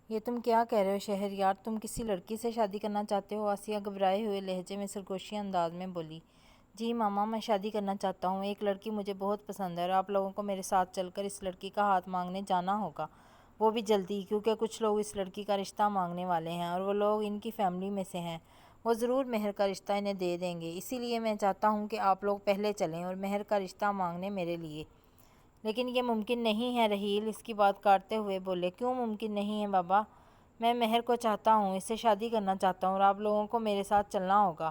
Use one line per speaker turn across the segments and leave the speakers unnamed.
یہ تم کیا کہہ رہے ہو شہریار؟ تم کسی لڑکی سے شادی کرنا چاہتے ہو؟ آسیہ گھبرائے ہوئے لہجے میں سرگوشی انداز میں بولی۔ جی ماما، میں شادی کرنا چاہتا ہوں۔ ایک لڑکی مجھے بہت پسند ہے اور آپ لوگوں کو میرے ساتھ چل کر اس لڑکی کا ہاتھ مانگنے جانا ہوگا، وہ بھی جلدی، کیونکہ کچھ لوگ اس لڑکی کا رشتہ مانگنے والے ہیں اور وہ لوگ ان کی فیملی میں سے ہیں۔ وہ ضرور مہر کا رشتہ انہیں دے دیں گے، اسی لیے میں چاہتا ہوں کہ آپ لوگ پہلے چلیں اور مہر کا رشتہ مانگنے میرے لیے۔ لیکن یہ ممکن نہیں ہے رحیل اس کی بات کاٹتے ہوئے بولے۔ کیوں ممکن نہیں ہے بابا؟ میں مہر کو چاہتا ہوں، اس سے شادی کرنا چاہتا ہوں اور آپ لوگوں کو میرے ساتھ چلنا ہوگا،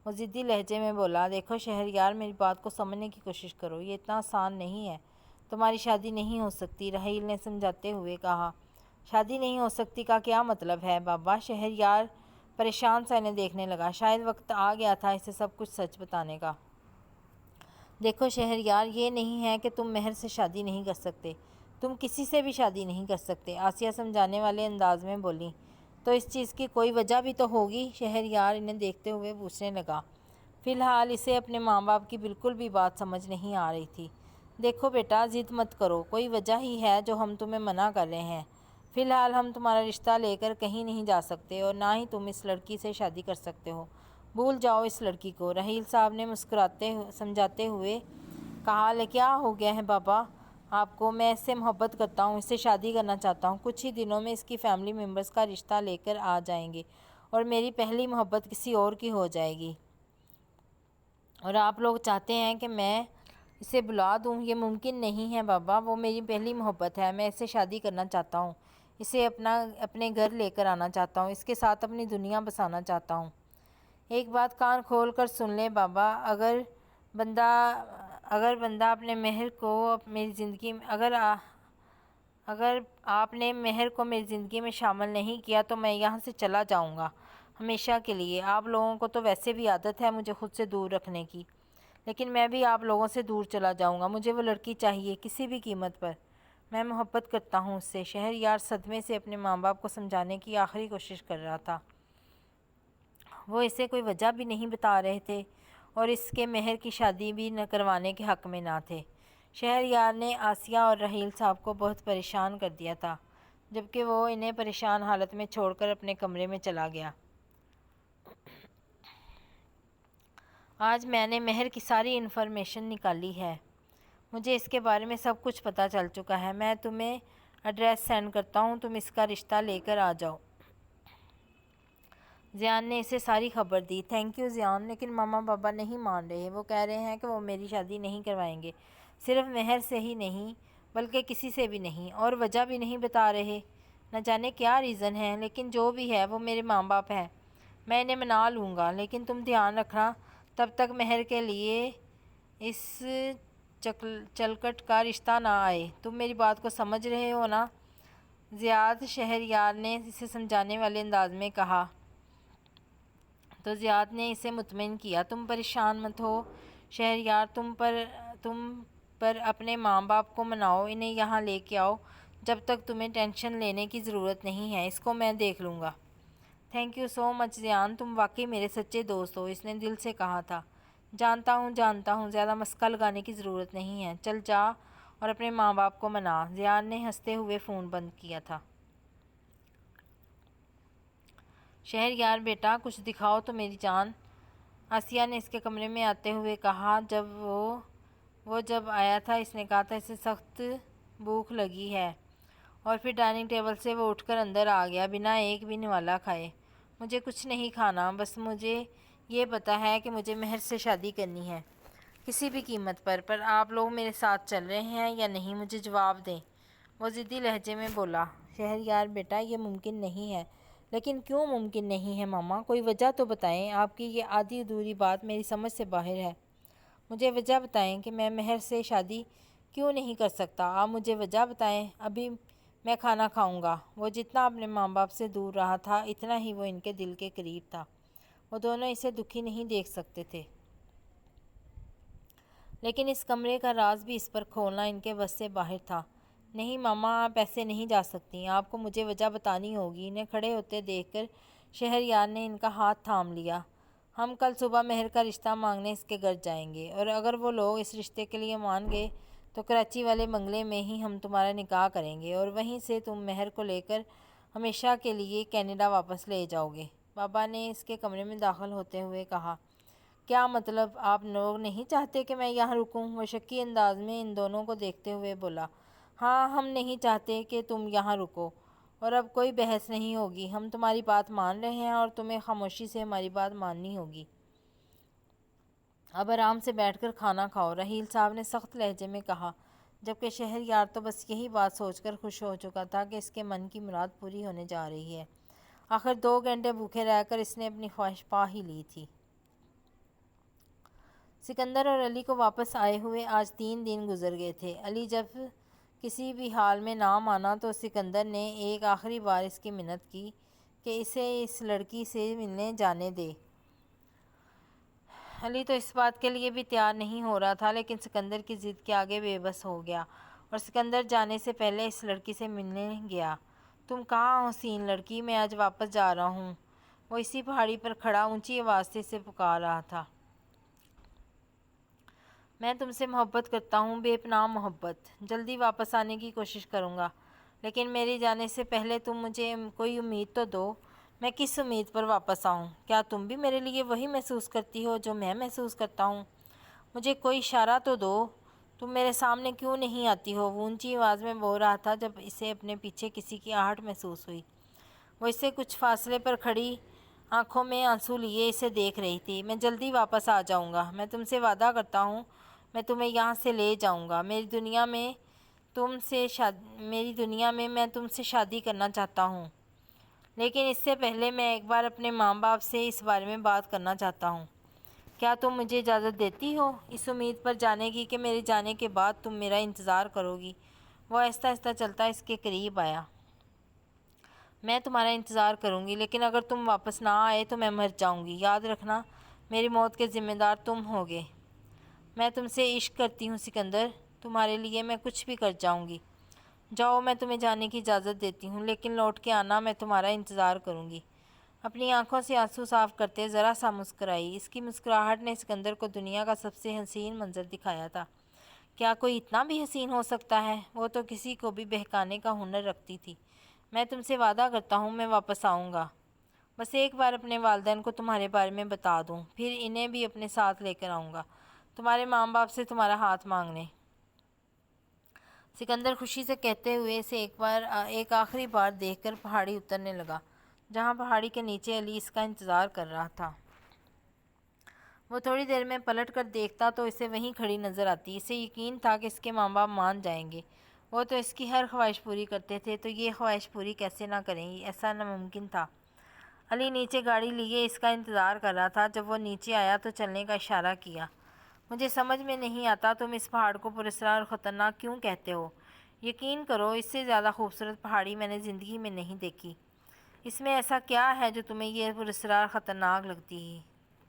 وہ ضدی لہجے میں بولا۔ دیکھو شہریار، میری بات کو سمجھنے کی کوشش کرو، یہ اتنا آسان نہیں ہے، تمہاری شادی نہیں ہو سکتی، رحیل نے سمجھاتے ہوئے کہا۔ شادی نہیں ہو سکتی کا کیا مطلب ہے بابا؟ شہریار پریشان سا انہیں دیکھنے لگا۔ شاید وقت آ گیا تھا اسے سب کچھ سچ بتانے کا۔ دیکھو شہریار، یہ نہیں ہے کہ تم مہر سے شادی نہیں کر سکتے، تم کسی سے بھی شادی نہیں کر سکتے، آسیہ سمجھانے والے انداز میں بولی۔ تو اس چیز کی کوئی وجہ بھی تو ہوگی، شہریار انہیں دیکھتے ہوئے پوچھنے لگا۔ فی الحال اسے اپنے ماں باپ کی بالکل بھی بات سمجھ نہیں آ رہی تھی۔ دیکھو بیٹا، ضد مت کرو، کوئی وجہ ہی ہے جو ہم تمہیں منع کر رہے ہیں۔ فی الحال ہم تمہارا رشتہ لے کر کہیں نہیں جا سکتے اور نہ ہی تم اس لڑکی سے شادی کر سکتے ہو، بھول جاؤ اس لڑکی کو، رحیل صاحب نے مسکراتے سمجھاتے ہوئے کہا۔ کیا ہو گیا ہے بابا آپ کو؟ میں اس سے محبت کرتا ہوں، اس سے شادی کرنا چاہتا ہوں، کچھ ہی دنوں میں اس کی فیملی ممبرز کا رشتہ لے کر آ جائیں گے اور میری پہلی محبت کسی اور کی ہو جائے گی، اور آپ لوگ چاہتے ہیں کہ میں اسے بلا دوں؟ یہ ممکن نہیں ہے بابا، وہ میری پہلی محبت ہے، میں اس سے شادی کرنا چاہتا ہوں، اسے اپنے گھر لے کر آنا چاہتا ہوں، اس کے ساتھ اپنی دنیا بسانا چاہتا ہوں۔ ایک بات کان کھول کر سن لیں بابا، اگر بندہ اپنے مہر کو میری زندگی میں اگر آپ نے مہر کو میری زندگی میں شامل نہیں کیا تو میں یہاں سے چلا جاؤں گا ہمیشہ کے لیے۔ آپ لوگوں کو تو ویسے بھی عادت ہے مجھے خود سے دور رکھنے کی، لیکن میں بھی آپ لوگوں سے دور چلا جاؤں گا، مجھے وہ لڑکی چاہیے کسی بھی قیمت پر، میں محبت کرتا ہوں اس سے۔ شہریار صدمے سے اپنے ماں باپ کو سمجھانے کی آخری کوشش کر رہا تھا۔ وہ اسے کوئی وجہ بھی نہیں بتا رہے تھے اور اس کے مہر کی شادی بھی نہ کروانے کے حق میں نہ تھے۔ شہریار نے آسیہ اور رحیل صاحب کو بہت پریشان کر دیا تھا، جبکہ وہ انہیں پریشان حالت میں چھوڑ کر اپنے کمرے میں چلا گیا۔ آج میں نے مہر کی ساری انفارمیشن نکالی ہے، مجھے اس کے بارے میں سب کچھ پتہ چل چکا ہے، میں تمہیں ایڈریس سینڈ کرتا ہوں، تم اس کا رشتہ لے کر آ جاؤ۔ زیان نے اسے ساری خبر دی۔ تھینک یو زیان، لیکن ماما بابا نہیں مان رہے، وہ کہہ رہے ہیں کہ وہ میری شادی نہیں کروائیں گے، صرف مہر سے ہی نہیں بلکہ کسی سے بھی نہیں، اور وجہ بھی نہیں بتا رہے، نہ جانے کیا ریزن ہے، لیکن جو بھی ہے وہ میرے ماں باپ ہیں، میں انہیں منا لوں گا، لیکن تم دھیان رکھنا تب تک مہر کے لیے اس چلکٹ کا رشتہ نہ آئے، تم میری بات کو سمجھ رہے ہو نا؟ زیاد، شہریار نے اسے سمجھانے والے انداز میں کہا۔ تو زیاد نے اسے مطمئن کیا۔ تم پریشان مت ہو شہریار، تم پر اپنے ماں باپ کو مناؤ، انہیں یہاں لے کے آؤ، جب تک تمہیں ٹینشن لینے کی ضرورت نہیں ہے، اس کو میں دیکھ لوں گا۔ تھینک یو سو مچ زیان، تم واقعی میرے سچے دوست ہو، اس نے دل سے کہا تھا۔ جانتا ہوں، زیادہ مسکا لگانے کی ضرورت نہیں ہے، چل جا اور اپنے ماں باپ کو منا۔ زیان نے ہنستے ہوئے فون بند کیا تھا۔ شہریار بیٹا، کچھ دکھاؤ تو میری جان، آسیہ نے اس کے کمرے میں آتے ہوئے کہا۔ جب آیا تھا اس نے کہا تھا اسے سخت بھوک لگی ہے، اور پھر ڈائننگ ٹیبل سے وہ اٹھ کر اندر آ گیا بنا ایک بھی نوالا کھائے۔ مجھے کچھ نہیں کھانا، بس مجھے یہ پتہ ہے کہ مجھے مہر سے شادی کرنی ہے، کسی بھی قیمت پر آپ لوگ میرے ساتھ چل رہے ہیں یا نہیں، مجھے جواب دیں، وہ ضدی لہجے میں بولا۔ شہریار بیٹا، یہ ممکن نہیں ہے۔ لیکن کیوں ممکن نہیں ہے ماما؟ کوئی وجہ تو بتائیں، آپ کی یہ آدھی ادھوری بات میری سمجھ سے باہر ہے، مجھے وجہ بتائیں کہ میں مہر سے شادی کیوں نہیں کر سکتا، آپ مجھے وجہ بتائیں، ابھی میں کھانا کھاؤں گا۔ وہ جتنا اپنے ماں باپ سے دور رہا تھا اتنا ہی وہ ان کے دل کے قریب تھا، وہ دونوں اسے دکھی نہیں دیکھ سکتے تھے، لیکن اس کمرے کا راز بھی اس پر کھولنا ان کے بس سے باہر تھا۔ نہیں ماما، آپ ایسے نہیں جا سکتی، آپ کو مجھے وجہ بتانی ہوگی۔ انہیں کھڑے ہوتے دیکھ کر شہریار نے ان کا ہاتھ تھام لیا۔ ہم کل صبح مہر کا رشتہ مانگنے اس کے گھر جائیں گے، اور اگر وہ لوگ اس رشتے کے لیے مان گئے تو کراچی والے بنگلے میں ہی ہم تمہارا نکاح کریں گے، اور وہیں سے تم مہر کو لے کر ہمیشہ کے لیے کینیڈا واپس لے جاؤ گے؟ بابا نے اس کے کمرے میں داخل ہوتے ہوئے کہا۔ کیا مطلب؟ آپ لوگ نہیں چاہتے کہ میں یہاں رکوں؟ وہ شکی انداز میں ان دونوں کو دیکھتے ہوئے بولا۔ ہاں، ہم نہیں چاہتے کہ تم یہاں رکو، اور اب کوئی بحث نہیں ہوگی۔ ہم تمہاری بات مان رہے ہیں اور تمہیں خاموشی سے ہماری بات ماننی ہوگی۔ اب آرام سے بیٹھ کر کھانا کھاؤ، رحیل صاحب نے سخت لہجے میں کہا، جبکہ شہریار تو بس یہی بات سوچ کر خوش ہو چکا تھا کہ اس کے من کی مراد پوری ہونے جا رہی ہے۔ آخر 2 گھنٹے بھوکے رہ کر اس نے اپنی خواہش پا ہی لی تھی۔ سکندر اور علی کو واپس آئے ہوئے آج 3 دن گزر گئے تھے۔ علی جب کسی بھی حال میں نہ مانا تو سکندر نے ایک آخری بار اس کی منت کی کہ اسے اس لڑکی سے ملنے جانے دے۔ علی تو اس بات کے لیے بھی تیار نہیں ہو رہا تھا، لیکن سکندر کی ضد کے آگے بے بس ہو گیا اور سکندر جانے سے پہلے اس لڑکی سے ملنے گیا۔ تم کہاں حسین لڑکی؟ میں آج واپس جا رہا ہوں۔ وہ اسی پہاڑی پر کھڑا اونچی آواز سے اسے پکار رہا تھا۔ میں تم سے محبت کرتا ہوں، بے پناہ محبت۔ جلدی واپس آنے کی کوشش کروں گا، لیکن میری جانے سے پہلے تم مجھے کوئی امید تو دو۔ میں کس امید پر واپس آؤں؟ کیا تم بھی میرے لیے وہی محسوس کرتی ہو جو میں محسوس کرتا ہوں؟ مجھے کوئی اشارہ تو دو۔ تم میرے سامنے کیوں نہیں آتی ہو؟ وہ اونچی آواز میں بول رہا تھا جب اسے اپنے پیچھے کسی کی آہٹ محسوس ہوئی۔ وہ اس سے کچھ فاصلے پر کھڑی آنکھوں میں آنسو لیے اسے دیکھ رہی تھی۔ میں جلدی واپس آ جاؤں گا، میں تم سے وعدہ کرتا ہوں، میں تمہیں یہاں سے لے جاؤں گا۔ میری دنیا میں میں تم سے شادی کرنا چاہتا ہوں، لیکن اس سے پہلے میں ایک بار اپنے ماں باپ سے اس بارے میں بات کرنا چاہتا ہوں۔ کیا تم مجھے اجازت دیتی ہو، اس امید پر جانے کی کہ میرے جانے کے بعد تم میرا انتظار کرو گی؟ وہ آہستہ آہستہ چلتا اس کے قریب آیا۔ میں تمہارا انتظار کروں گی، لیکن اگر تم واپس نہ آئے تو میں مر جاؤں گی۔ یاد رکھنا، میری موت کے ذمہ دار تم ہوگے۔ میں تم سے عشق کرتی ہوں سکندر، تمہارے لیے میں کچھ بھی کر جاؤں گی۔ جاؤ، میں تمہیں جانے کی اجازت دیتی ہوں، لیکن لوٹ کے آنا، میں تمہارا انتظار کروں گی۔ اپنی آنکھوں سے آنسو صاف کرتے ذرا سا مسکرائی۔ اس کی مسکراہٹ نے سکندر کو دنیا کا سب سے حسین منظر دکھایا تھا۔ کیا کوئی اتنا بھی حسین ہو سکتا ہے؟ وہ تو کسی کو بھی بہکانے کا ہنر رکھتی تھی۔ میں تم سے وعدہ کرتا ہوں میں واپس آؤں گا۔ بس ایک بار اپنے والدین کو تمہارے بارے میں بتا دوں، پھر انہیں بھی اپنے ساتھ لے کر آؤں گا، تمہارے ماں باپ سے تمہارا ہاتھ مانگنے۔ سکندر خوشی سے کہتے ہوئے اسے ایک آخری بار دیکھ کر پہاڑی اترنے لگا، جہاں پہاڑی کے نیچے علی اس کا انتظار کر رہا تھا۔ وہ تھوڑی دیر میں پلٹ کر دیکھتا تو اسے وہیں کھڑی نظر آتی۔ اسے یقین تھا کہ اس کے ماں باپ مان جائیں گے، وہ تو اس کی ہر خواہش پوری کرتے تھے، تو یہ خواہش پوری کیسے نہ کریں گی؟ ایسا ناممکن تھا۔ علی نیچے گاڑی لیے اس کا انتظار کر رہا تھا۔ جب وہ نیچے آیا تو چلنے کا اشارہ کیا۔ مجھے سمجھ میں نہیں آتا تم اس پہاڑ کو پراسرار اور خطرناک کیوں کہتے ہو؟ یقین کرو، اس سے زیادہ خوبصورت پہاڑی میں نے زندگی میں نہیں دیکھی۔ اس میں ایسا کیا ہے جو تمہیں یہ پراسرار خطرناک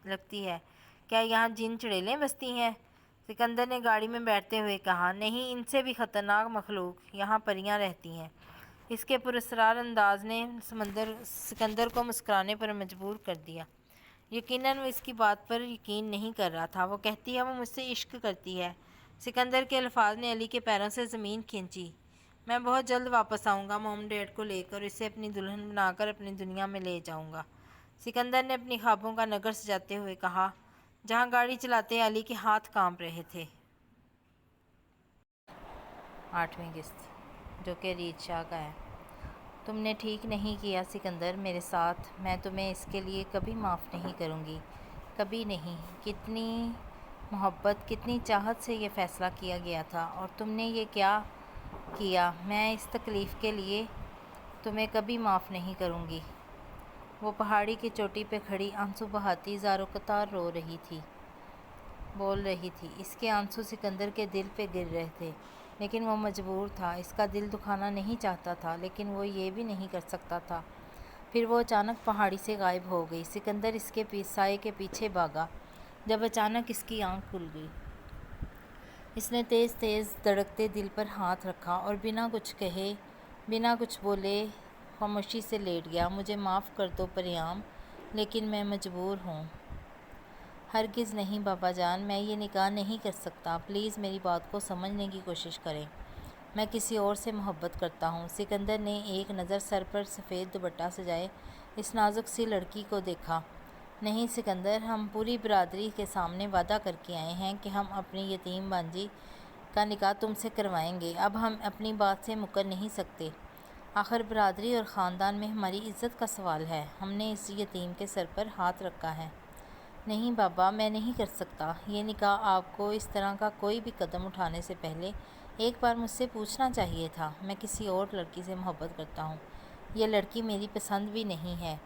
لگتی ہے؟ کیا یہاں جن چڑیلیں بستی ہیں؟ سکندر نے گاڑی میں بیٹھتے ہوئے کہا۔ نہیں، ان سے بھی خطرناک مخلوق، یہاں پریاں رہتی ہیں۔ اس کے پراسرار انداز نے سکندر کو مسکرانے پر مجبور کر دیا۔ یقیناً وہ اس کی بات پر یقین نہیں کر رہا تھا۔ وہ کہتی ہے وہ مجھ سے عشق کرتی ہے۔ سکندر کے الفاظ نے علی کے پیروں سے زمین کھینچی۔ میں بہت جلد واپس آؤں گا موم ڈیڈ کو لے کر، اسے اپنی دلہن بنا کر اپنی دنیا میں لے جاؤں گا، سکندر نے اپنی خوابوں کا نگر سجاتے ہوئے کہا، جہاں گاڑی چلاتے علی کے ہاتھ کانپ رہے تھے۔ 8ویں قسط، جو کہ ریچھ شاہ کا ہے۔ تم نے ٹھیک نہیں کیا سکندر میرے ساتھ، میں تمہیں اس کے لیے کبھی معاف نہیں کروں گی، کبھی نہیں۔ کتنی محبت، کتنی چاہت سے یہ فیصلہ کیا گیا تھا، اور تم نے یہ کیا کیا؟ میں اس تکلیف کے لیے تمہیں کبھی معاف نہیں کروں گی۔ وہ پہاڑی کی چوٹی پہ کھڑی آنسو بہاتی زاروں قطار بول رہی تھی۔ اس کے آنسو سکندر کے دل پہ گر رہے تھے، لیکن وہ مجبور تھا۔ اس کا دل دکھانا نہیں چاہتا تھا، لیکن وہ یہ بھی نہیں کر سکتا تھا۔ پھر وہ اچانک پہاڑی سے غائب ہو گئی۔ سکندر اس کے سائے کے پیچھے بھاگا، جب اچانک اس کی آنکھ کھل گئی۔ اس نے تیز تیز دھڑکتے دل پر ہاتھ رکھا اور بنا کچھ کہے، بنا کچھ بولے خاموشی سے لیٹ گیا۔ مجھے معاف کر دو پریام، لیکن میں مجبور ہوں۔ ہرگز نہیں بابا جان، میں یہ نکاح نہیں کر سکتا، پلیز میری بات کو سمجھنے کی کوشش کریں۔ میں کسی اور سے محبت کرتا ہوں۔ سکندر نے ایک نظر سر پر سفید دوپٹہ سجائے اس نازک سی لڑکی کو دیکھا۔ نہیں سکندر، ہم پوری برادری کے سامنے وعدہ کر کے آئے ہیں کہ ہم اپنی یتیم بانجی کا نکاح تم سے کروائیں گے۔ اب ہم اپنی بات سے مکر نہیں سکتے۔ آخر برادری اور خاندان میں ہماری عزت کا سوال ہے۔ ہم نے اس یتیم کے سر پر ہاتھ رکھا ہے۔ نہیں بابا، میں نہیں کر سکتا یہ نکاح۔ آپ کو اس طرح کا کوئی بھی قدم اٹھانے سے پہلے ایک بار مجھ سے پوچھنا چاہیے تھا۔ میں کسی اور لڑکی سے محبت کرتا ہوں۔ یہ لڑکی میری پسند بھی نہیں ہے۔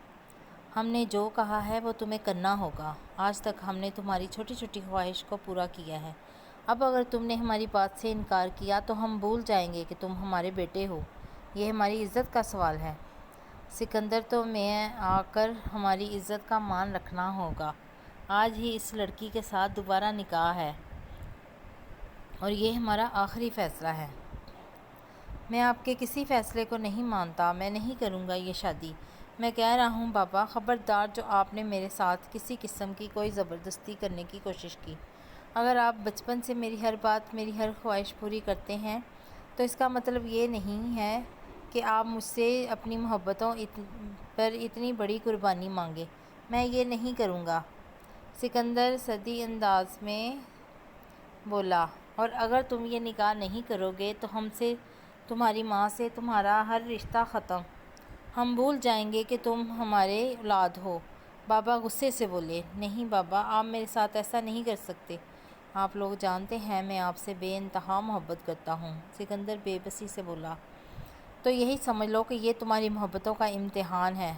ہم نے جو کہا ہے وہ تمہیں کرنا ہوگا۔ آج تک ہم نے تمہاری چھوٹی چھوٹی خواہش کو پورا کیا ہے۔ اب اگر تم نے ہماری بات سے انکار کیا تو ہم بھول جائیں گے کہ تم ہمارے بیٹے ہو۔ یہ ہماری عزت کا سوال ہے۔ سکندر، تو میں آ کر ہماری عزت کا مان رکھنا ہوگا۔ آج ہی اس لڑکی کے ساتھ دوبارہ نکاح ہے اور یہ ہمارا آخری فیصلہ ہے۔ میں آپ کے کسی فیصلے کو نہیں مانتا۔ میں نہیں کروں گا یہ شادی۔ میں کہہ رہا ہوں بابا، خبردار جو آپ نے میرے ساتھ کسی قسم کی کوئی زبردستی کرنے کی کوشش کی۔ اگر آپ بچپن سے میری ہر بات، میری ہر خواہش پوری کرتے ہیں تو اس کا مطلب یہ نہیں ہے کہ آپ مجھ سے اپنی محبتوں پر اتنی بڑی قربانی مانگیں۔ میں یہ نہیں کروں گا، سکندر صریح انداز میں بولا، اور اگر تم یہ نکاح نہیں کرو گے تو ہم سے، تمہاری ماں سے تمہارا ہر رشتہ ختم۔ ہم بھول جائیں گے کہ تم ہمارے اولاد ہو۔ بابا غصے سے بولے، نہیں بابا، آپ میرے ساتھ ایسا نہیں کر سکتے۔ آپ لوگ جانتے ہیں میں آپ سے بے انتہا محبت کرتا ہوں، سکندر بے بسی سے بولا۔ تو یہی سمجھ لو کہ یہ تمہاری محبتوں کا امتحان ہے۔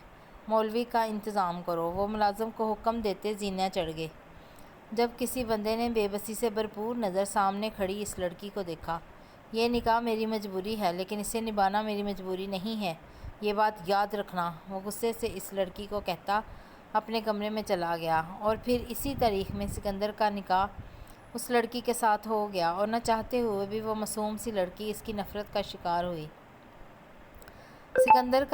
مولوی کا انتظام کرو۔ وہ ملازم کو حکم دیتے زینے چڑھ گئے۔ جب کسی بندے نے بے بسی سے بھرپور نظر سامنے کھڑی اس لڑکی کو دیکھا، یہ نکاح میری مجبوری ہے لیکن اسے نبھانا میری مجبوری نہیں ہے، یہ بات یاد رکھنا۔ وہ غصے سے اس لڑکی کو کہتا اپنے کمرے میں چلا گیا، اور پھر اسی تاریخ میں سکندر کا نکاح اس لڑکی کے ساتھ ہو گیا، اور نہ چاہتے ہوئے بھی وہ معصوم سی لڑکی اس کی نفرت کا شکار ہوئی۔ سکندر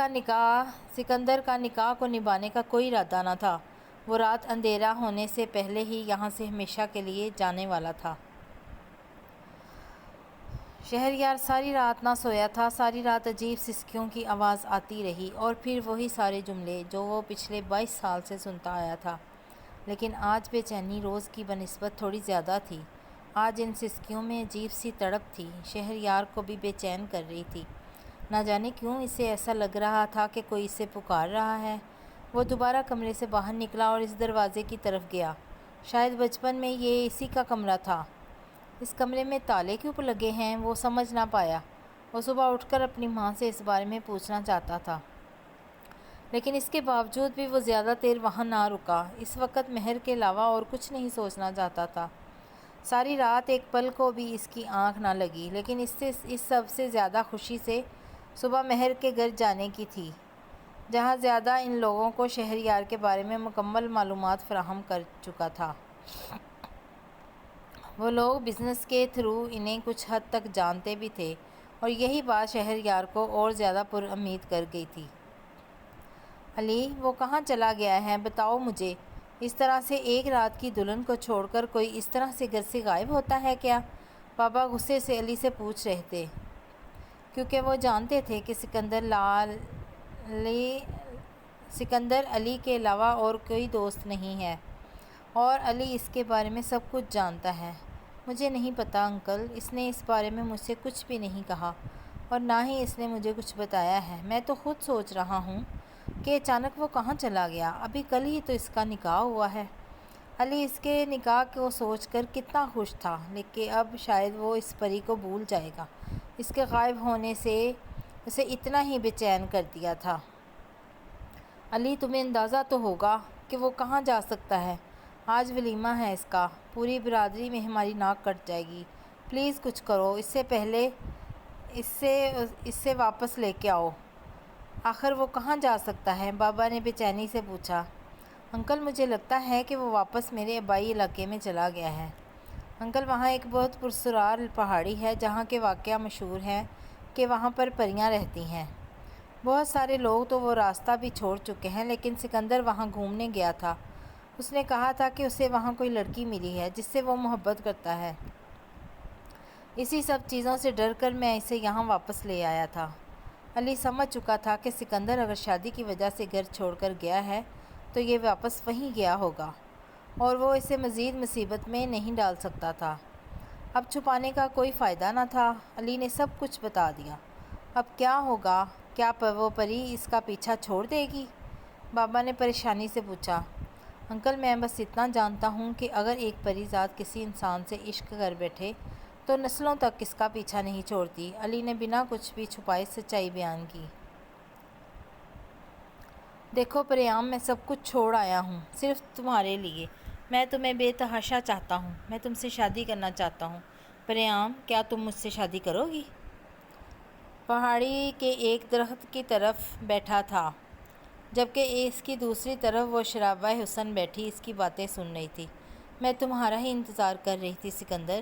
کا نکاح کو نبھانے کا کوئی ارادہ نہ تھا۔ وہ رات اندھیرا ہونے سے پہلے ہی یہاں سے ہمیشہ کے لیے جانے والا تھا۔ شہریار ساری رات نہ سویا تھا۔ ساری رات عجیب سسکیوں کی آواز آتی رہی اور پھر وہی سارے جملے جو وہ پچھلے 22 سال سے سنتا آیا تھا، لیکن آج بے چینی روز کی بنسبت تھوڑی زیادہ تھی۔ آج ان سسکیوں میں عجیب سی تڑپ تھی، شہریار کو بھی بے چین کر رہی تھی۔ نہ جانے کیوں اسے ایسا لگ رہا تھا کہ کوئی اسے پکار رہا ہے۔ وہ دوبارہ کمرے سے باہر نکلا اور اس دروازے کی طرف گیا۔ شاید بچپن میں یہ اسی کا کمرہ تھا۔ اس کمرے میں تالے کیوں لگے ہیں وہ سمجھ نہ پایا۔ وہ صبح اٹھ کر اپنی ماں سے اس بارے میں پوچھنا چاہتا تھا، لیکن اس کے باوجود بھی وہ زیادہ دیر وہاں نہ رکا۔ اس وقت مہر کے علاوہ اور کچھ نہیں سوچنا چاہتا تھا۔ ساری رات ایک پل کو بھی اس کی آنکھ نہ لگی، لیکن اس سب سے زیادہ خوشی سے صبح مہر کے گھر جانے کی تھی، جہاں زیادہ ان لوگوں کو شہریار کے بارے میں مکمل معلومات فراہم کر چکا تھا۔ وہ لوگ بزنس کے تھرو انہیں کچھ حد تک جانتے بھی تھے، اور یہی بات شہریار کو اور زیادہ پر امید کر گئی تھی۔ علی، وہ کہاں چلا گیا ہے بتاؤ مجھے؟ اس طرح سے ایک رات کی دلہن کو چھوڑ کر کوئی اس طرح سے گھر سے غائب ہوتا ہے کیا؟ بابا غصے سے علی سے پوچھ رہے تھے، کیونکہ وہ جانتے تھے کہ سکندر علی کے علاوہ اور کوئی دوست نہیں ہے، اور علی اس کے بارے میں سب کچھ جانتا ہے۔ مجھے نہیں پتا انکل، اس نے اس بارے میں مجھ سے کچھ بھی نہیں کہا، اور نہ ہی اس نے مجھے کچھ بتایا ہے۔ میں تو خود سوچ رہا ہوں کہ اچانک وہ کہاں چلا گیا۔ ابھی کل ہی تو اس کا نکاح ہوا ہے۔ علی اس کے نکاح کو سوچ کر کتنا خوش تھا، لیکن اب شاید وہ اس پری کو بھول جائے گا۔ اس کے غائب ہونے سے اسے اتنا ہی بے چین کر دیا تھا۔ علی، تمہیں اندازہ تو ہوگا کہ وہ کہاں جا سکتا ہے؟ آج ولیمہ ہے اس کا، پوری برادری میں ہماری ناک کٹ جائے گی۔ پلیز کچھ کرو، اس سے پہلے اسے واپس لے کے آؤ۔ آخر وہ کہاں جا سکتا ہے؟ بابا نے بے چینی سے پوچھا۔ انکل، مجھے لگتا ہے کہ وہ واپس میرے آبائی علاقے میں چلا گیا ہے۔ انکل، وہاں ایک بہت پراسرار پہاڑی ہے جہاں کے واقعہ مشہور ہے کہ وہاں پر پریاں رہتی ہیں۔ بہت سارے لوگ تو وہ راستہ بھی چھوڑ چکے ہیں، لیکن سکندر وہاں گھومنے گیا تھا۔ اس نے کہا تھا کہ اسے وہاں کوئی لڑکی ملی ہے جس سے وہ محبت کرتا ہے۔ اسی سب چیزوں سے ڈر کر میں اسے یہاں واپس لے آیا تھا۔ علی سمجھ چکا تھا کہ سکندر اگر شادی کی وجہ سے گھر چھوڑ کر گیا ہے تو یہ واپس وہیں گیا ہوگا اور وہ اسے مزید مصیبت میں نہیں ڈال سکتا تھا۔ اب چھپانے کا کوئی فائدہ نہ تھا، علی نے سب کچھ بتا دیا۔ اب کیا ہوگا؟ کیا وہ پری اس کا پیچھا چھوڑ دے گی؟ بابا نے پریشانی سے پوچھا۔ انکل میں بس اتنا جانتا ہوں کہ اگر ایک پری ذات کسی انسان سے عشق کر بیٹھے تو نسلوں تک اس کا پیچھا نہیں چھوڑتی۔ علی نے بنا کچھ بھی چھپائے سچائی بیان کی۔ دیکھو پریام، میں سب کچھ چھوڑ آیا ہوں صرف تمہارے لیے۔ میں تمہیں بے تحاشا چاہتا ہوں، میں تم سے شادی کرنا چاہتا ہوں۔ پریام، کیا تم مجھ سے شادی کرو گی؟ پہاڑی کے ایک درخت کی طرف بیٹھا تھا جبکہ اس کی دوسری طرف وہ شرابہ حسن بیٹھی اس کی باتیں سن رہی تھی۔ میں تمہارا ہی انتظار کر رہی تھی سکندر،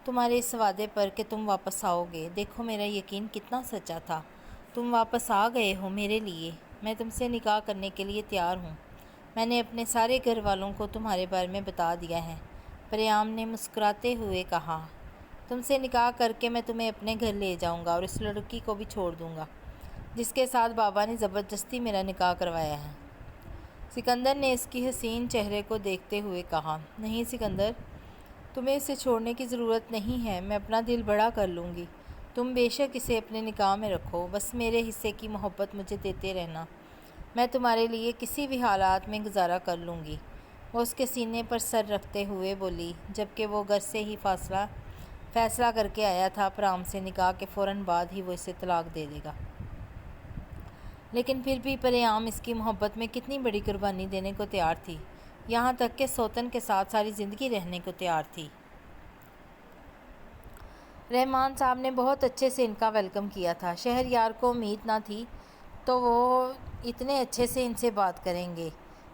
تمہارے اس وعدے پر کہ تم واپس آؤ گے۔ دیکھو میرا یقین کتنا سچا تھا، تم واپس آ گئے ہو میرے لیے۔ میں تم سے نکاح کرنے کے لیے تیار ہوں۔ میں نے اپنے سارے گھر والوں کو تمہارے بارے میں بتا دیا ہے۔ پریام نے مسکراتے ہوئے کہا، تم سے نکاح کر کے میں تمہیں اپنے گھر لے جاؤں گا اور اس لڑکی کو بھی چھوڑ دوں گا جس کے ساتھ بابا نے زبردستی میرا نکاح کروایا ہے۔ سکندر نے اس کی حسین چہرے کو دیکھتے ہوئے کہا، نہیں سکندر، تمہیں اسے چھوڑنے کی ضرورت نہیں ہے، میں اپنا دل بڑا کر لوں گی۔ تم بے شک اسے اپنے نکاح میں رکھو، بس میرے حصے کی محبت مجھے دیتے رہنا، میں تمہارے لیے کسی بھی حالات میں گزارا کر لوں گی۔ وہ اس کے سینے پر سر رکھتے ہوئے بولی، جبکہ وہ گھر سے ہی فیصلہ کر کے آیا تھا پرام سے نکاح کے فوراً بعد ہی وہ اسے طلاق دے دے گا۔ لیکن پھر بھی پریام اس کی محبت میں کتنی بڑی قربانی دینے کو تیار تھی، یہاں تک کہ سوتن کے ساتھ ساری زندگی رہنے کو تیار تھی۔ رحمان صاحب نے بہت اچھے سے ان کا ویلکم کیا تھا۔ شہریار کو امید نہ تھی تو وہ اتنے اچھے سے ان سے بات کریں گے،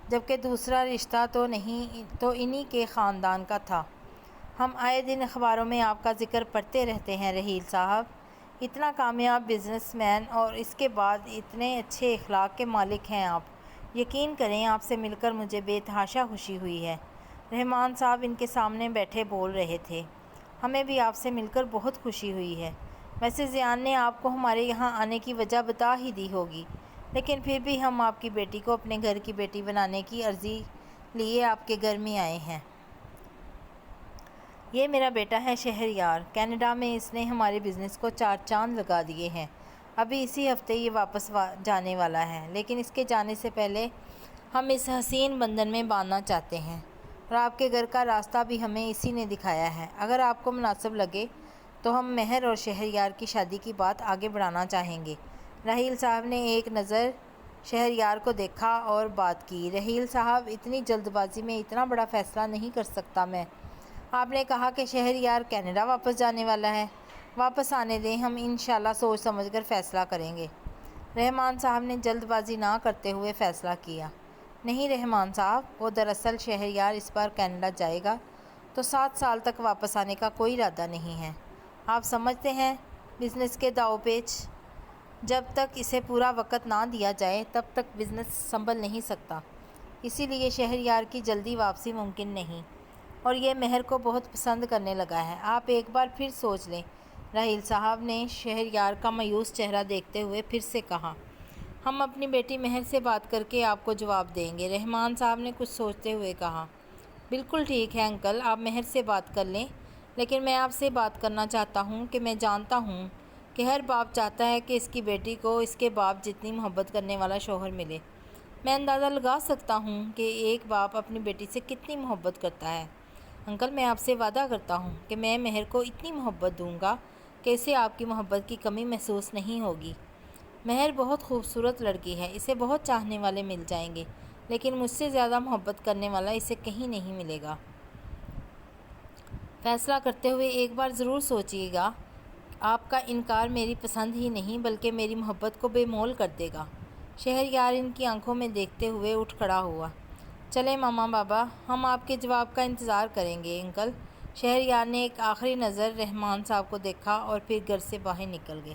جبکہ دوسرا رشتہ تو انہی کے خاندان کا تھا۔ ہم آئے دن اخباروں میں آپ کا ذکر پڑھتے رہتے ہیں رحیل صاحب، اتنا کامیاب بزنس مین اور اس کے بعد اتنے اچھے اخلاق کے مالک ہیں آپ۔ یقین کریں آپ سے مل کر مجھے بے تحاشا خوشی ہوئی ہے۔ رحمان صاحب ان کے سامنے بیٹھے بول رہے تھے، ہمیں بھی آپ سے مل کر بہت خوشی ہوئی ہے۔ ویسے زیان نے آپ کو ہمارے یہاں آنے کی وجہ بتا ہی دی ہوگی، لیکن پھر بھی ہم آپ کی بیٹی کو اپنے گھر کی بیٹی بنانے کی عرضی لیے آپ کے گھر میں آئے ہیں۔ یہ میرا بیٹا ہے شہریار، کینیڈا میں اس نے ہمارے بزنس کو 4 چاند لگا دیے ہیں۔ ابھی اسی ہفتے یہ واپس جانے والا ہے، لیکن اس کے جانے سے پہلے ہم اس حسین بندھن میں باندھنا چاہتے ہیں اور آپ کے گھر کا راستہ بھی ہمیں اسی نے دکھایا ہے۔ اگر آپ کو مناسب لگے تو ہم مہر اور شہریار کی شادی کی بات آگے بڑھانا چاہیں گے۔ رحیل صاحب نے ایک نظر شہریار کو دیکھا اور بات کی، رحیل صاحب اتنی جلد بازی میں اتنا بڑا فیصلہ نہیں کر سکتا میں۔ آپ نے کہا کہ شہریار کینیڈا واپس جانے والا ہے، واپس آنے دیں، ہم انشاءاللہ سوچ سمجھ کر فیصلہ کریں گے۔ رحمان صاحب نے جلد بازی نہ کرتے ہوئے فیصلہ کیا، نہیں رحمان صاحب، وہ دراصل شہریار اس بار کینیڈا جائے گا تو 7 سال تک واپس آنے کا کوئی ارادہ نہیں ہے۔ آپ سمجھتے ہیں بزنس کے داؤ پیچ، جب تک اسے پورا وقت نہ دیا جائے تب تک بزنس سنبھل نہیں سکتا، اسی لیے شہریار کی جلدی واپسی ممکن نہیں، اور یہ مہر کو بہت پسند کرنے لگا ہے۔ آپ ایک بار پھر سوچ لیں، رحیل صاحب نے شہریار کا مایوس چہرہ دیکھتے ہوئے پھر سے کہا، ہم اپنی بیٹی مہر سے بات کر کے آپ کو جواب دیں گے۔ رحمان صاحب نے کچھ سوچتے ہوئے کہا، بالکل ٹھیک ہے انکل، آپ مہر سے بات کر لیں، لیکن میں آپ سے بات کرنا چاہتا ہوں کہ میں جانتا ہوں کہ ہر باپ چاہتا ہے کہ اس کی بیٹی کو اس کے باپ جتنی محبت کرنے والا شوہر ملے۔ میں اندازہ لگا سکتا ہوں کہ ایک باپ اپنی بیٹی سے کتنی محبت کرتا ہے۔ انکل میں آپ سے وعدہ کرتا ہوں کہ میں مہر کو اتنی محبت دوں گا کہ اسے آپ کی محبت کی کمی محسوس نہیں ہوگی۔ مہر بہت خوبصورت لڑکی ہے، اسے بہت چاہنے والے مل جائیں گے، لیکن مجھ سے زیادہ محبت کرنے والا اسے کہیں نہیں ملے گا۔ فیصلہ کرتے ہوئے ایک بار ضرور سوچیے گا، آپ کا انکار میری پسند ہی نہیں بلکہ میری محبت کو بے مول کر دے گا۔ شہریار ان کی آنکھوں میں دیکھتے ہوئے اٹھ کھڑا ہوا، چلیں ماما بابا، ہم آپ کے جواب کا انتظار کریں گے انکل۔ شہریار نے ایک آخری نظر رحمان صاحب کو دیکھا اور پھر گھر سے باہر نکل گئے۔